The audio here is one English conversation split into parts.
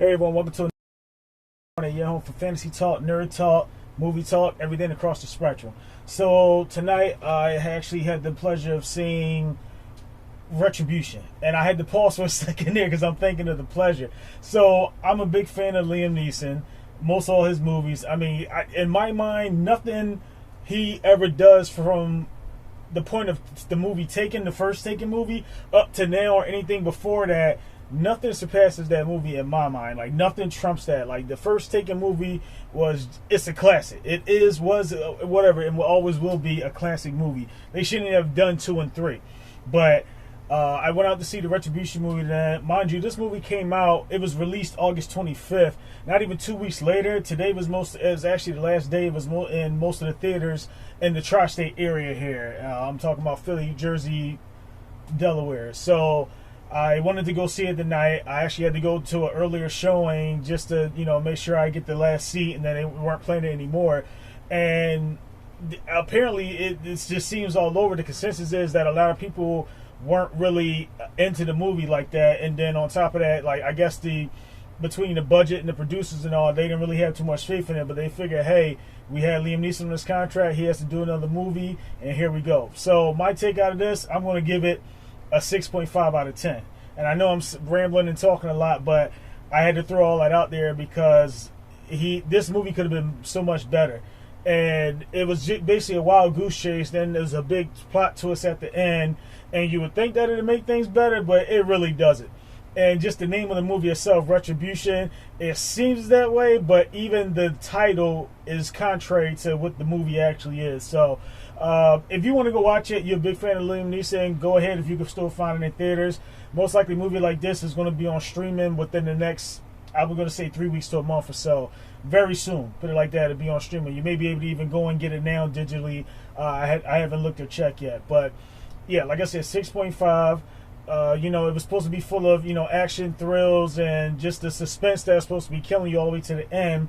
Hey everyone, welcome to your home for fantasy talk, nerd talk, movie talk, everything across the spectrum. So tonight I actually had the pleasure of seeing Retribution, and I had to pause for a second there because I'm thinking of the pleasure. So I'm a big fan of Liam Neeson, most all his movies. I mean, in my mind, nothing he ever does from the point of the movie Taken, the first Taken movie, up to now or anything before that, nothing surpasses that movie in my mind. Like, nothing trumps that. Like, the first Taken movie it's a classic. Whatever, and always will be a classic movie. They shouldn't have done 2 and 3. But I went out to see the Retribution movie. Then, mind you, this movie came out. It was released August 25th. Not even 2 weeks later. Today was actually the last day. It was in most of the theaters in the tri-state area here. I'm talking about Philly, Jersey, Delaware. So I wanted to go see it tonight. I actually had to go to an earlier showing just to, make sure I get the last seat, and then they weren't playing it anymore. And apparently, it just seems all over. The consensus is that a lot of people weren't really into the movie like that. And then on top of that, like, I guess between the budget and the producers and all, they didn't really have too much faith in it. But they figured, hey, we had Liam Neeson on this contract. He has to do another movie, and here we go. So my take out of this, I'm going to give it a 6.5 out of 10. And I know I'm rambling and talking a lot, but I had to throw all that out there because this movie could have been so much better. And it was basically a wild goose chase. Then there's a big plot twist at the end, and you would think that it'd make things better, but it really doesn't. And just the name of the movie itself, Retribution, it seems that way, but even the title is contrary to what the movie actually is. So if you want to go watch it, you're a big fan of Liam Neeson, go ahead if you can still find it in theaters. Most likely a movie like this is going to be on streaming within the next, I'm going to say 3 weeks to a month or so. Very soon, put it like that, it'll be on streaming. You may be able to even go and get it now digitally. I haven't looked or checked yet. But yeah, like I said, 6.5. It was supposed to be full of, action, thrills, and just the suspense that's supposed to be killing you all the way to the end.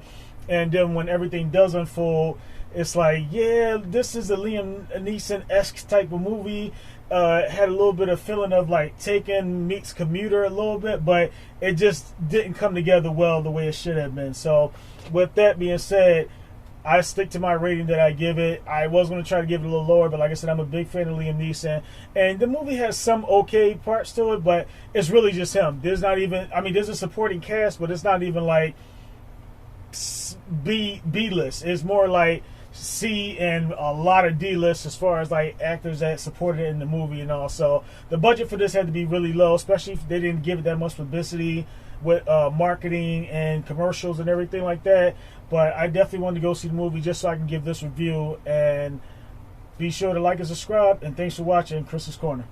And then when everything does unfold, it's like, yeah, this is a Liam Neeson-esque type of movie. Had a little bit of feeling of like Taken meets Commuter a little bit, but it just didn't come together well the way it should have been. So with that being said, I stick to my rating that I give it. I was going to try to give it a little lower, but like I said, I'm a big fan of Liam Neeson. And the movie has some okay parts to it, but it's really just him. There's a supporting cast, but it's not even like B-list. It's more like C and a lot of D-list as far as like actors that supported it in the movie and all. So the budget for this had to be really low, especially if they didn't give it that much publicity with marketing and commercials and everything like that. But I definitely wanted to go see the movie just so I can give this review. And be sure to like and subscribe. And thanks for watching Chris's Corner.